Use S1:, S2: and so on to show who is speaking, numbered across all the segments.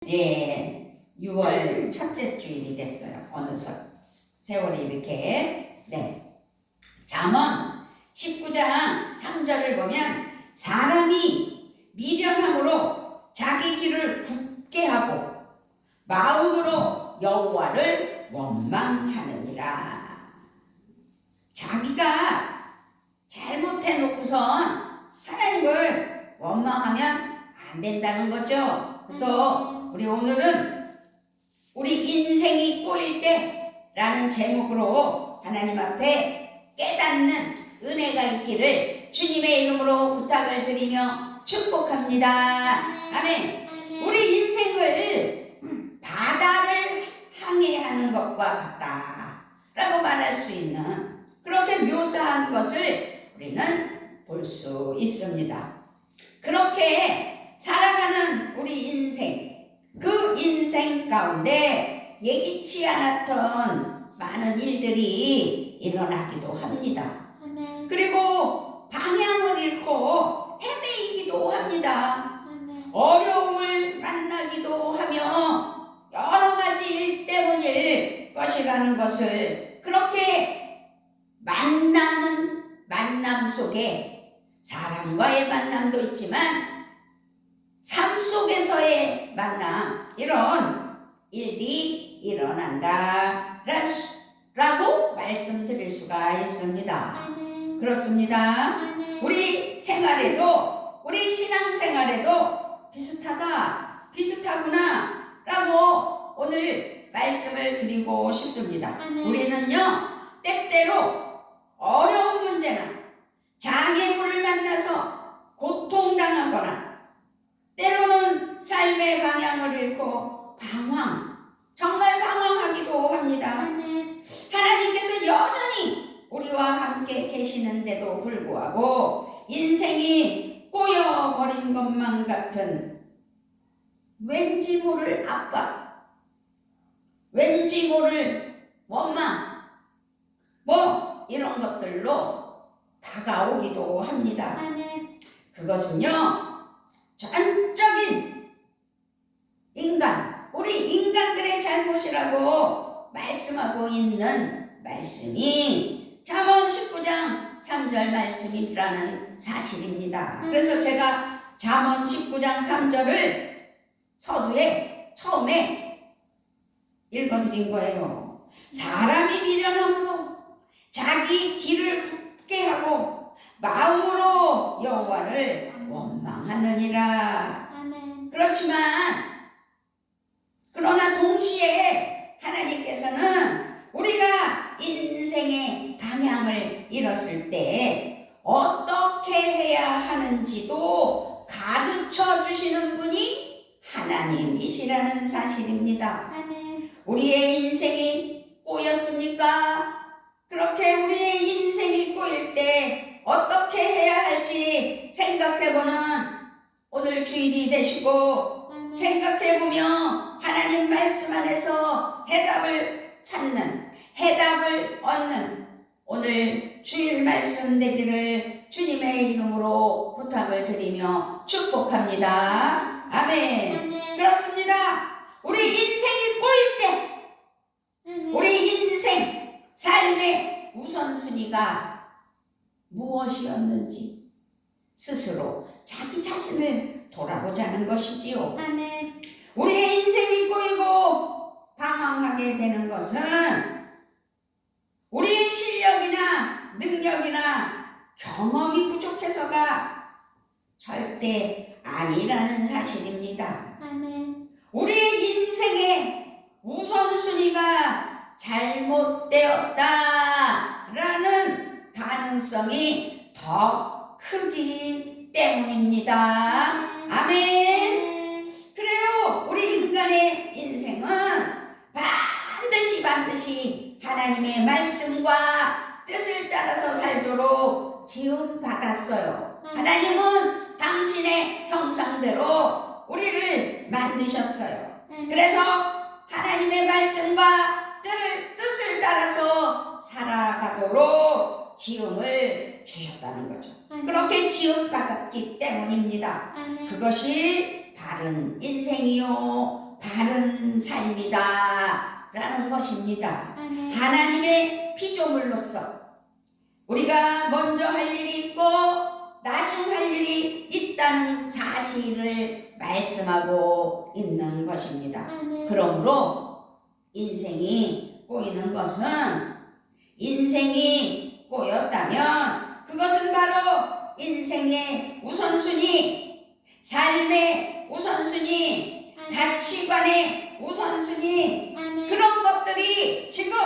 S1: 예, 6월 첫째 주일이 됐어요. 어느덧 세월이 이렇게. 네. 잠언 19장 3절을 보면 사람이 미련함으로 자기 길을 굳게 하고 마음으로 여호와를 원망하느니라. 자기가 잘못해 놓고선 하나님을 원망하면 안 된다는 거죠. 그래서 우리 오늘은 우리 인생이 꼬일 때라는 제목으로 하나님 앞에 깨닫는 은혜가 있기를 주님의 이름으로 부탁을 드리며 축복합니다. 아멘. 우리 인생을 바다를 항해하는 것과 같다라고 말할 수 있는 그렇게 묘사한 것을 우리는 볼 수 있습니다. 그렇게 살아가는 우리 인생, 그 인생 가운데 예기치 않았던 많은 일들이 일어나기도 합니다. 그리고 방향을 잃고 헤매이기도 합니다. 어려움을 만나기도 하며 여러 가지 일 때문일 것이라는 것을 그렇게 만남 속에 사람과의 만남도 있지만 삶 속에서의 만남, 이런 일이 일어난다 라고 말씀드릴 수가 있습니다. 그렇습니다. 우리 생활에도, 우리 신앙생활에도 비슷하구나 라고 오늘 말씀을 드리고 싶습니다. 우리는요, 때때로 어려운 문제나 장애물을 만나서 고통당하거나 때로는 삶의 방향을 잃고 정말 방황하기도 합니다. 하나님께서 여전히 우리와 함께 계시는데도 불구하고 인생이 꼬여버린 것만 같은 왠지 모를 압박, 왠지 모를 원망, 이런 것들로 다가오기도 합니다. 그것은요, 전적인 우리 인간들의 잘못이라고 말씀하고 있는 말씀이 잠언 19장 3절 말씀이라는 사실입니다. 그래서 제가 잠언 19장 3절을 서두에 처음에 읽어드린 거예요. 사람이 미련함으로 자기 길을 굳게 하고 마음으로 여호와를 원망하느니라. 그러나 동시에 하나님께서는 우리가 인생의 방향을 잃었을 때 어떻게 해야 하는지도 가르쳐 주시는 분이 하나님이시라는 사실입니다. 우리의 인생이 꼬였습니까? 그렇게 우리의 인생이 꼬일 때 어떻게 해야 할지 생각해보는 오늘 주일이 되시고, 생각해보며 하나님 말씀 안에서 해답을 찾는, 해답을 얻는 오늘 주일 말씀 되기를 주님의 이름으로 부탁을 드리며 축복합니다. 아멘. 그렇습니다. 우리 인생이 꼬일 때 우리 인생 삶의 우선순위가 무엇이었는지 스스로 자기 자신을 돌아보자는 것이지요. 우리의 인생이 꼬이고 방황하게 되는 것은 우리의 실력이나 능력이나 경험이 부족해서가 절대 아니라는 사실입니다. 우리의 인생의 우선순위가 잘못되었다라는 가능성이 더 크기 때문입니다. 아멘. 그래요. 우리 인간의 인생은 반드시 하나님의 말씀과 뜻을 따라서 살도록 지음받았어요. 하나님은 당신의 형상대로 우리를 만드셨어요. 그래서 하나님의 말씀과 뜻을 따라서 살아가도록 지음을 주셨다는 거죠. 그렇게 지음받았기 때문입니다. 그것이 바른 인생이요 삶이다 라는 것입니다.
S2: 아멘.
S1: 하나님의 피조물로서 우리가 먼저 할 일이 있고 나중 할 일이 있다는 사실을 말씀하고 있는 것입니다.
S2: 아멘.
S1: 그러므로 인생이 꼬이는 것은 인생이 꼬였다면 그것은 바로 인생의 우선순위, 삶의 우선순위,
S2: 아멘.
S1: 가치관의 우선순위
S2: 아멘.
S1: 그런 것들이 지금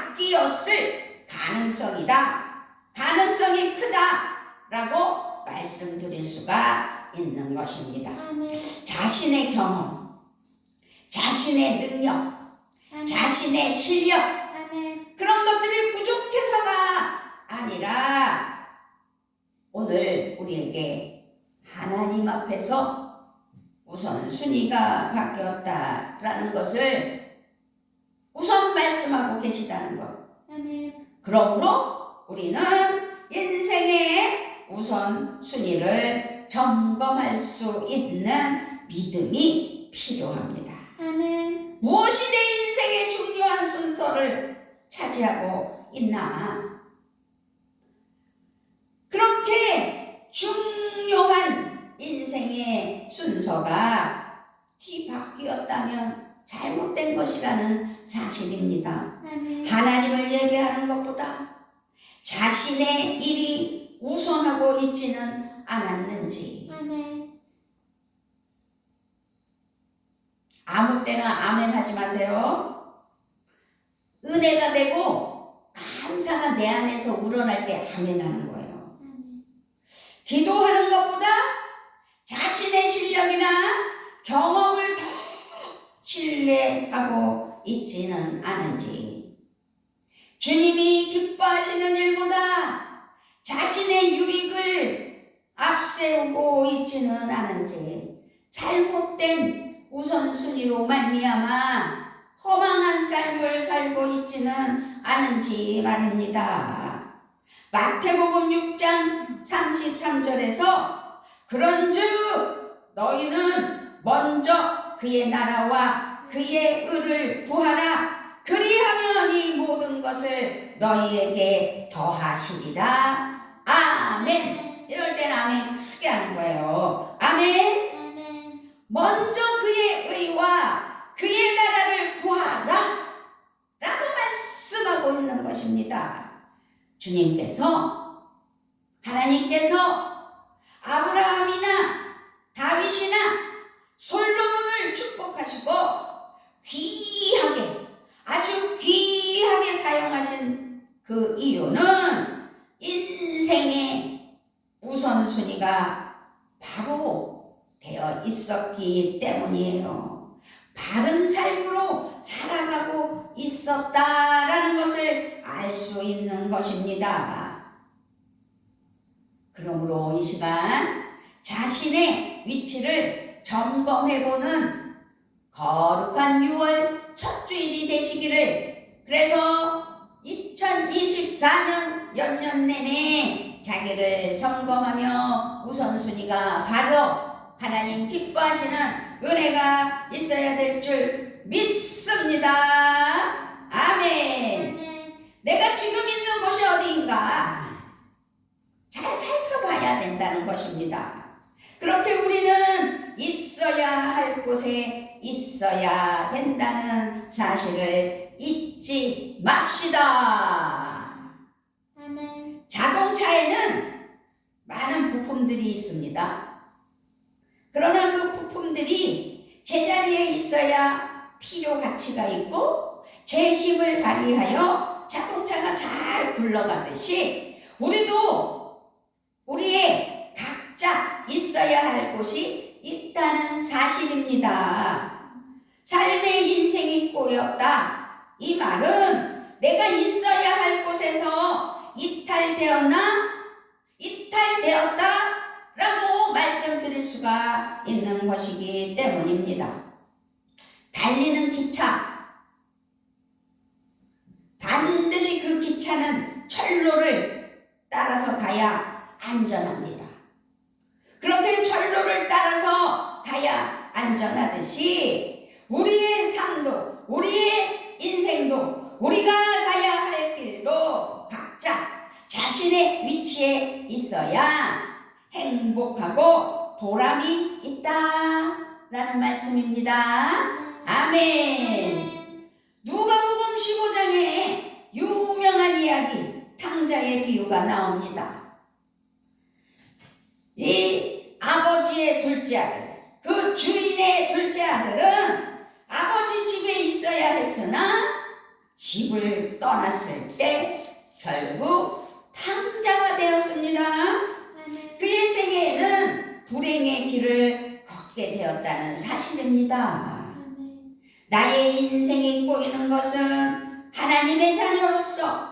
S1: 바뀌었을 가능성이다. 가능성이 크다라고 말씀드릴 수가 있는 것입니다.
S2: 아멘.
S1: 자신의 경험, 자신의 능력,
S2: 아멘.
S1: 자신의 실력
S2: 아멘.
S1: 그런 것들이 부족해서가 아니라 오늘 우리에게 하나님 앞에서 우선순위가 바뀌었다라는 것을 우선 말씀하고 계시다는 것.
S2: 아멘.
S1: 그러므로 우리는 인생의 우선순위를 점검할 수 있는 믿음이 필요합니다.
S2: 아멘.
S1: 무엇이 내 인생의 중요한 순서를 차지하고 있나? 그렇게 중요한 인생의 순서가 뒤바뀌었다면 잘못된 것이라는 사실입니다.
S2: 아멘.
S1: 하나님을 예배하는 것보다 자신의 일이 우선하고 있지는 않았는지
S2: 아멘.
S1: 아무 때나 아멘 하지 마세요. 은혜가 되고 감사가 내 안에서 우러날 때 아멘 하는 거예요.
S2: 아멘.
S1: 기도하는 것보다 자신의 실력이나 경험을 더 신뢰하고 있지는 않은지 주님이 기뻐하시는 일보다 자신의 유익을 앞세우고 있지는 않은지 잘못된 우선순위로 말미암아 허망한 삶을 살고 있지는 않은지 말입니다. 마태복음 6장 33절에서 그런즉 너희는 먼저 그의 나라와 그의 의를 구하라. 그리하면 이 모든 것을 너희에게 더하시리라. 아멘. 이럴 땐 아멘 크게 하는 거예요. 아멘.
S2: 아멘.
S1: 먼저 그의 의와 그의 나라를 구하라 라고 말씀하고 있는 것입니다. 주님께서 하나님께서 아브라함이나 다윗이나 솔로몬을 축복하시고 귀하게 아주 귀하게 사용하신 그 이유는 인생의 우선순위가 바로 되어 있었기 때문이에요. 바른 삶으로 살아가고 있었다라는 것을 알 수 있는 것입니다. 그러므로 이 시간 자신의 위치를 점검해보는 거룩한 6월 첫 주일이 되시기를, 그래서 2024년 연년 내내 자기를 점검하며 우선순위가 바로 하나님 기뻐하시는 은혜가 있어야 될 줄 믿습니다. 아멘. 내가 지금 있는 곳이 어디인가 잘 살펴봐야 된다는 것입니다. 그렇게 우리는 있어야 할 곳에 있어야 된다는 사실을 잊지 맙시다.
S2: 아멘.
S1: 자동차에는 많은 부품들이 있습니다. 그러나 그 부품들이 제자리에 있어야 필요 가치가 있고 제 힘을 발휘하여 자동차가 잘 굴러가듯이 우리도 우리의 각자 있어야 할 곳이 있다는 사실입니다. 삶의 인생이 꼬였다. 이 말은 내가 있어야 할 곳에서 이탈되었나? 이탈되었다? 라고 말씀드릴 수가 있는 것이기 때문입니다. 달리는 기차, 반드시 그 기차는 철로를 따라서 가야 안전합니다. 그렇게 철로를 따라서 가야 안전하듯이 우리의 삶도 우리의 인생도 우리가 가야 할 길도 각자 자신의 위치에 있어야 행복하고 보람이 있다라는 말씀입니다. 아멘. 누가복음 15장에 유명한 이야기 탕자의 비유가 나옵니다. 이 아버지의 둘째 아들, 그 주인의 둘째 아들은 아버지 집에 있어야 했으나 집을 떠났을 때 결국 탕자가 되었습니다. 그의 생애에는 불행의 길을 걷게 되었다는 사실입니다. 나의 인생이 꼬이는 것은 하나님의 자녀로서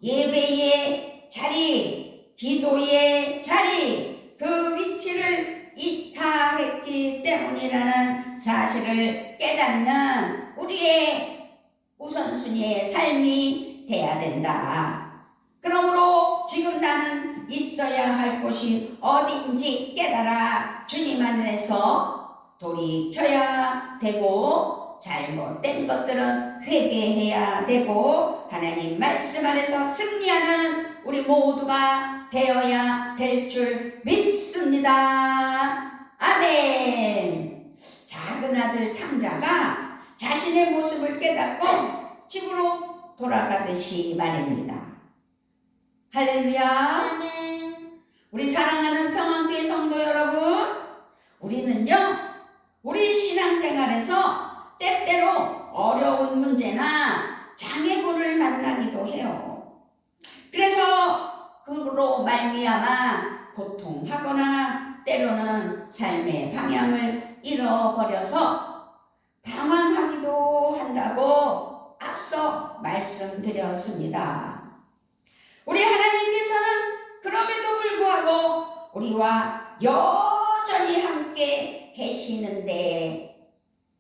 S1: 예배의 자리, 기도의 자리, 그 위치를 이탈했기 때문이라는 사실을 깨닫는 우리의 우선순위의 삶이 돼야 된다. 그러므로 지금 나는 있어야 할 곳이 어딘지 깨달아 주님 안에서 돌이켜야 되고 잘못된 것들은 회개해야 되고 하나님 말씀 안에서 승리하는 우리 모두가 되어야 될 줄 믿습니다. 아멘. 작은 아들 탕자가 자신의 모습을 깨닫고 집으로 돌아가듯이 말입니다. 할렐루야. 우리 사랑하는 평안교회 성도 여러분, 우리는요 우리 신앙생활에서 때때로 어려운 문제나 장애물을 만나기도 해요. 그래서 그로 말미암아 고통하거나 때로는 삶의 방향을 잃어버려서 방황하기도 한다고 앞서 말씀드렸습니다. 우리 하나님께서는 그럼에도 불구하고 우리와 여전히 함께 계시는데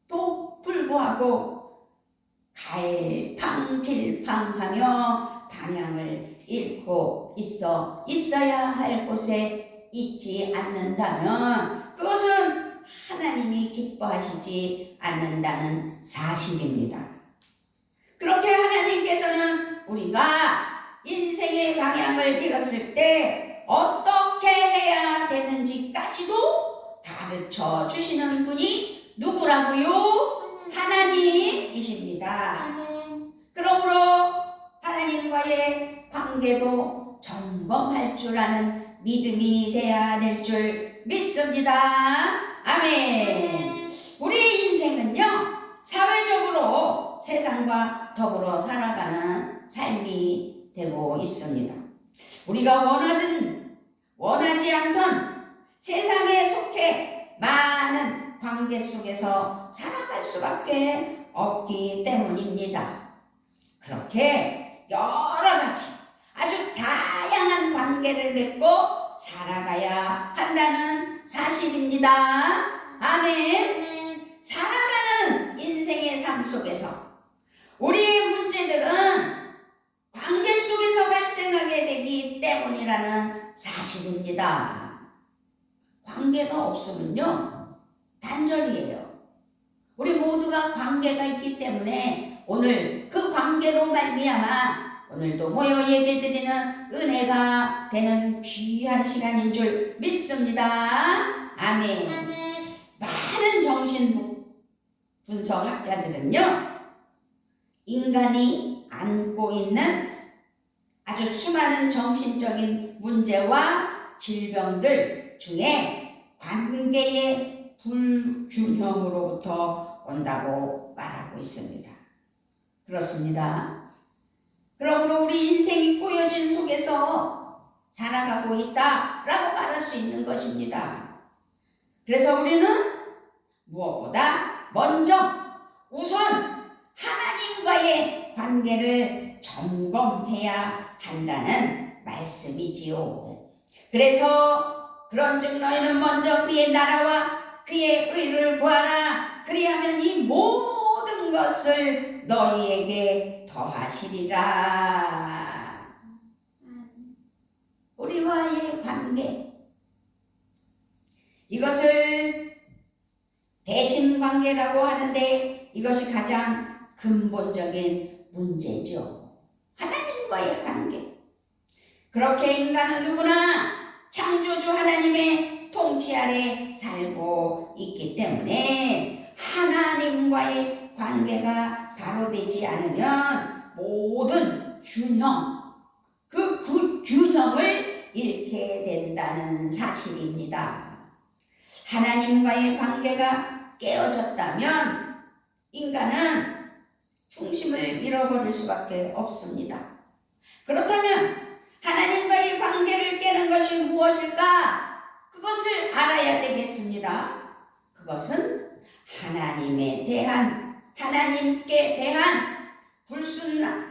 S1: 또 불구하고 갈팡질팡하며 방향을 잃고 있어야 할 곳에 있지 않는다면 그것은 하나님이 기뻐하시지 않는다는 사실입니다. 그렇게 하나님께서는 우리가 인생의 방향을 잃었을 때 어떻게 해야 되는지까지도 가르쳐 주시는 분이 누구라고요? 하나님이십니다. 그러므로 하나님과의 관계도 점검할 줄 아는 믿음이 돼야 될 줄 믿습니다. 아멘. 우리 인생은요 사회적으로 세상과 더불어 살아가는 삶이 되고 있습니다. 우리가 원하든 원하지 않던 세상에 속해 많은 관계 속에서 살아갈 수밖에 없기 때문입니다. 그렇게 여러 가지 아주 다양한 관계를 맺고 살아가야 한다는 사실입니다. 아멘. 살아가는 인생의 삶 속에서 우리의 문제들은 관계 속에서 발생하게 되기 때문이라는 사실입니다. 관계가 없으면요 단절이에요. 우리 모두가 관계가 있기 때문에 오늘 그 관계로 말미암아 오늘도 모여 예배드리는 은혜가 되는 귀한 시간인 줄 믿습니다. 아멘. 많은 정신분석학자들은요 인간이 안고 있는 아주 수많은 정신적인 문제와 질병들 중에 관계의 불균형으로부터 온다고 말하고 있습니다. 그렇습니다. 그러므로 우리 인생이 꼬여진 속에서 살아가고 있다라고 말할 수 있는 것입니다. 그래서 우리는 무엇보다 먼저 우선 하나님과의 관계를 점검해야 한다는 말씀이지요. 그래서 그런즉 너희는 먼저 그의 나라와 그의 의를 구하라. 그리하면 이 모든 것을 너희에게 더하시리라. 우리와의 관계, 이것을 인신관계라고 하는데 이것이 가장 근본적인 문제죠. 하나님과의 관계. 그렇게 인간은 누구나 창조주 하나님의 통치 아래 살고 있기 때문에 하나님과의 관계가 바로 되지 않으면 모든 균형, 그 균형을 잃게 된다는 사실입니다. 하나님과의 관계가 깨어졌다면 인간은 중심을 잃어버릴 수밖에 없습니다. 그렇다면 하나님과의 관계를 깨는 것이 무엇일까? 그것을 알아야 되겠습니다. 그것은 하나님께 대한 불신앙,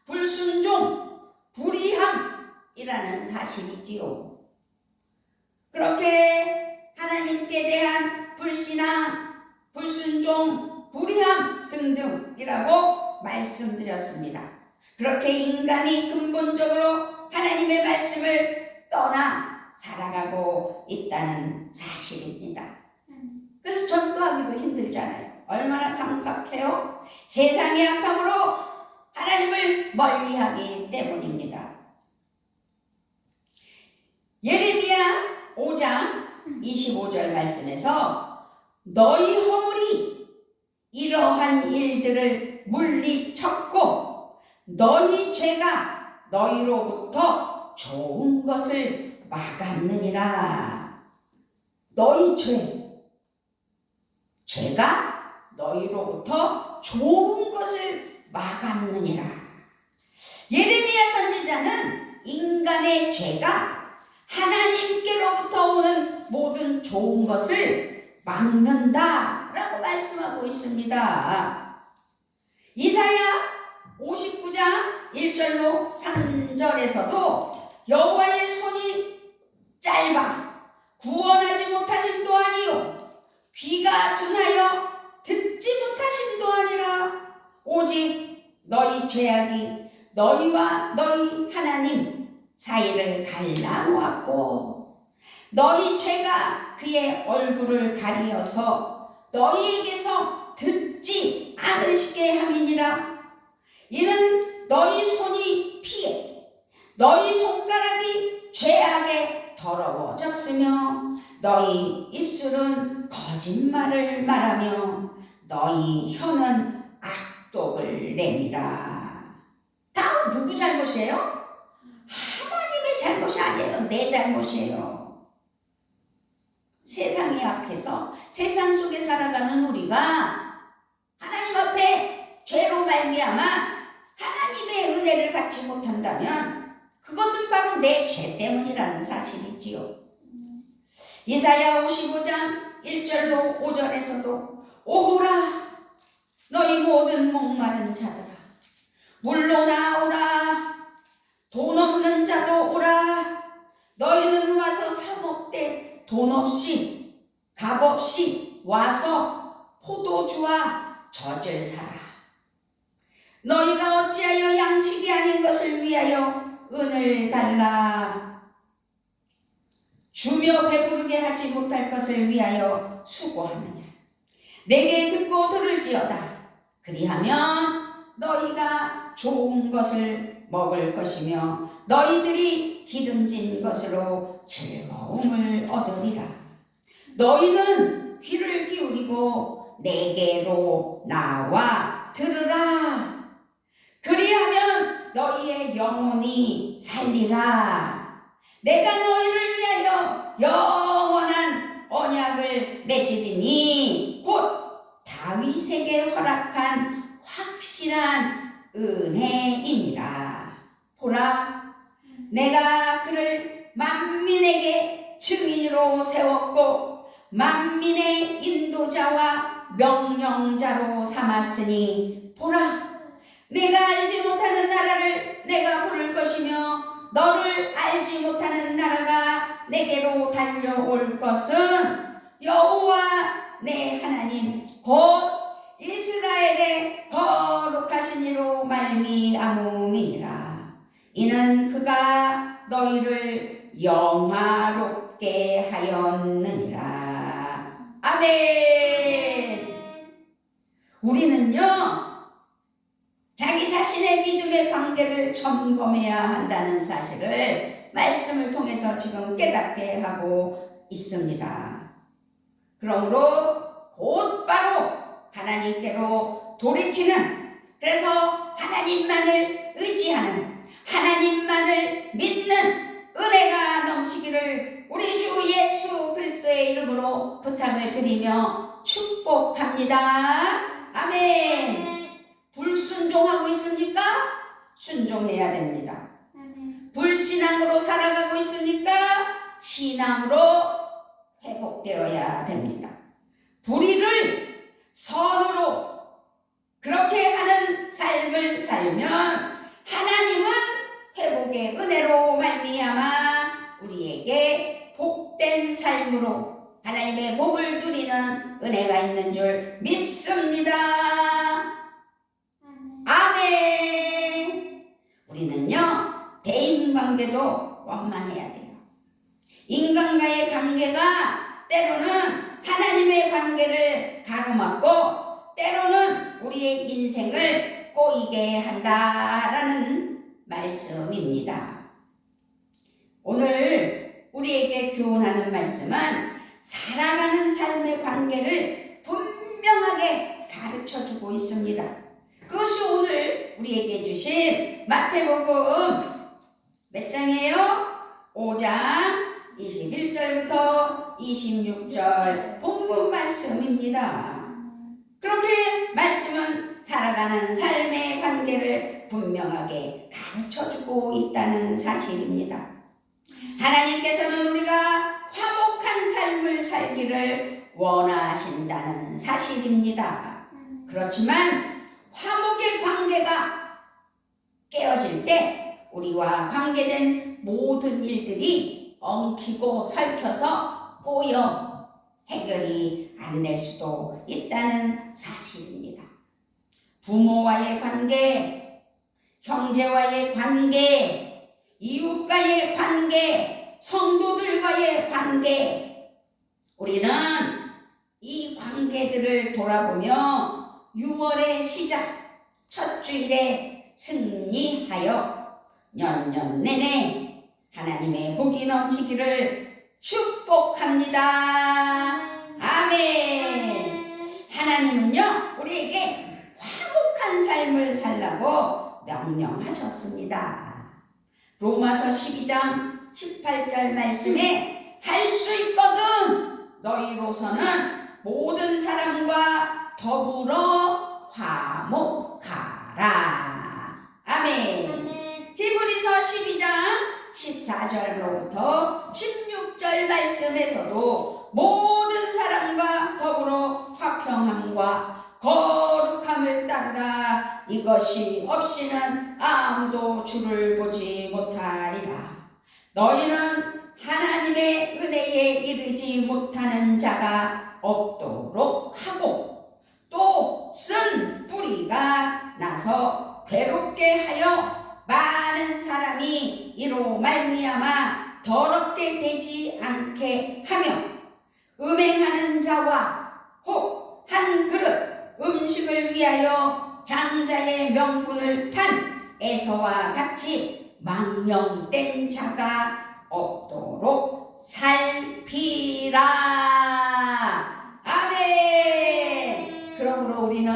S1: 불순종, 불의함이라는 사실이지요. 그렇게 하나님께 대한 불신앙, 불순종, 불의함 등등이라고 말씀드렸습니다. 그렇게 인간이 근본적으로 하나님의 말씀을 떠나 살아가고 있다는 사실입니다. 그래서 전도하기도 힘들잖아요. 얼마나 강박해요? 세상의 악함으로 하나님을 멀리하기 때문입니다. 예레미야 5장 25절 말씀에서 너희 허물이 이러한 일들을 물리쳤고 너희 죄가 너희로부터 좋은 것을 막았느니라. 너희 죄가 너희로부터 좋은 것을 막았느니라. 예레미야 선지자는 인간의 죄가 하나님께로부터 오는 모든 좋은 것을 막는다라고 말씀하고 있습니다. 이사야 59장 1절로 3절에서도 여호와의 손이 짧아 구원하지 못하심도 아니요 귀가 둔하여 듣지 무타심도 아니라 오직 너희 죄악이 너희와 너희 하나님 사이를 갈라놓았고 너희 죄가 그의 얼굴을 가리어서 너희에게서 듣지 않으시게 함이니라. 이는 너희 손이 피해 너희 손가락이 죄악에 더러워졌으며 너희 입술은 거짓말을 말하며 너희 혀는 악독을 내미라. 다 누구 잘못이에요? 하나님의 잘못이 아니에요. 내 잘못이에요. 세상이 악해서 세상 속에 살아가는 우리가 하나님 앞에 죄로 말미암아 하나님의 은혜를 받지 못한다면 그것은 바로 내 죄 때문이라는 사실이지요. 이사야 55장 1절로 5절에서도 오호라 너희 모든 목마른 자들아 물로 나오라 돈 없는 자도 오라 너희는 와서 사 먹되 돈 없이 값 없이 와서 포도주와 젖을 사라. 너희가 어찌하여 양식이 아닌 것을 위하여 은을 달라 주며 배부르게 하지 못할 것을 위하여 수고하느냐. 내게 듣고 들을지어다. 그리하면 너희가 좋은 것을 먹을 것이며 너희들이 기름진 것으로 즐거움을 얻으리라. 너희는 귀를 기울이고 내게로 나와 들으라. 그리하면 너희의 영혼이 살리라. 내가 너희를 위하여 영원한 언약을 맺으리니 곧 다윗에게 허락한 확실한 은혜이니라. 보라, 내가 그를 만민에게 증인으로 세웠고 만민의 인도자와 명령자로 삼았으니 보라, 내가 알지 못하는 나라를 내가 부를 것이며 너를 알지 못하는 나라가 내게로 달려올 것은 여호와 내 하나님 곧 이스라엘의 거룩하신 이로 말미암음이니라. 이는 그가 너희를 영화롭게 하였느니라. 아멘. 하나님의 관계를 점검해야 한다는 사실을 말씀을 통해서 지금 깨닫게 하고 있습니다. 그러므로 곧바로 하나님께로 돌이키는, 그래서 하나님만을 의지하는, 하나님만을 믿는 은혜가 넘치기를 우리 주 예수 그리스도의 이름으로 부탁을 드리며 축복합니다. 아멘. 불순종하고 있습니까? 순종해야 됩니다. 불신앙으로 살아가고 있습니까? 신앙으로 회복되어야 됩니다. 불의를 선으로 그렇게 하는 삶을 살면 하나님은 회복의 은혜로 말미암아 우리에게 복된 삶으로 하나님의 복을 누리는 은혜가 있는 줄 믿습니다. 아멘. 우리는요, 대인관계도 원만해야 돼요. 인간과의 관계가 때로는 하나님의 관계를 가로막고 때로는 우리의 인생을 꼬이게 한다라는 말씀입니다. 오늘 우리에게 교훈하는 말씀은 살아가는 삶의 관계를 분명하게 가르쳐주고 있습니다. 그것이 오늘 우리에게 주신 마태복음 몇 장이에요? 5장 21절부터 26절 본문 말씀입니다. 그렇게 말씀은 살아가는 삶의 관계를 분명하게 가르쳐주고 있다는 사실입니다. 하나님께서는 우리가 화목한 삶을 살기를 원하신다는 사실입니다. 그렇지만 화목의 관계가 깨어질 때 우리와 관계된 모든 일들이 엉키고 설켜서 꼬여 해결이 안 될 수도 있다는 사실입니다. 부모와의 관계, 형제와의 관계, 이웃과의 관계, 성도들과의 관계, 우리는 이 관계들을 돌아보며 6월의 시작, 첫 주일에 승리하여 년년 내내 하나님의 복이 넘치기를 축복합니다. 아멘. 하나님은요, 우리에게 화목한 삶을 살라고 명령하셨습니다. 로마서 12장 18절 말씀에 할 수 있거든 너희로서는 모든 사람과 더불어 화목하라. 아멘. 히브리서 12장 14절로부터 16절 말씀에서도 모든 사람과 더불어 화평함과 거룩함을 따르라. 이것이 없이는 아무도 주를 보지 못하리라. 너희는 하나님의 은혜에 이르지 못하는 자가 없도록 하고 또 쓴 뿌리가 나서 괴롭게 하여 많은 사람이 이로 말미암아 더럽게 되지 않게 하며 음행하는 자와 혹 한 그릇 음식을 위하여 장자의 명분을 판 에서와 같이 망령된 자가 없도록 살피라. 아멘. 그러므로 우리는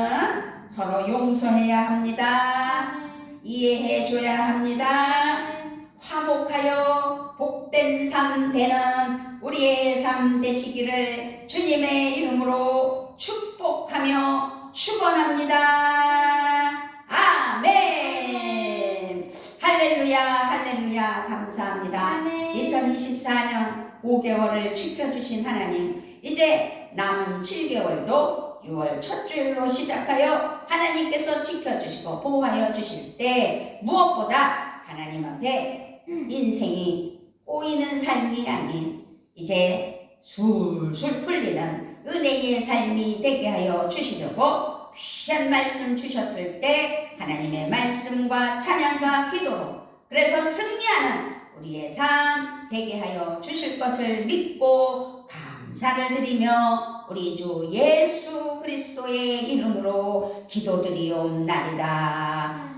S1: 서로 용서해야 합니다. 이해해 줘야 합니다. 화목하여 복된 삶 되는 우리의 삶 되시기를 주님의 이름으로 축복하며 축원합니다. 아멘. 할렐루야, 할렐루야. 감사합니다.
S2: 아멘.
S1: 2024년 5개월을 지켜주신 하나님, 이제 남은 7개월도 6월 첫 주일로 시작하여 하나님께서 지켜주시고 보호하여 주실 때 무엇보다 하나님 앞에 인생이 꼬이는 삶이 아닌 이제 술술 풀리는 은혜의 삶이 되게 하여 주시려고 귀한 말씀 주셨을 때 하나님의 말씀과 찬양과 기도로 그래서 승리하는 우리의 삶 되게 하여 주실 것을 믿고 감사를 드리며 우리 주 예수 그리스도의 이름으로 기도드리옵나이다.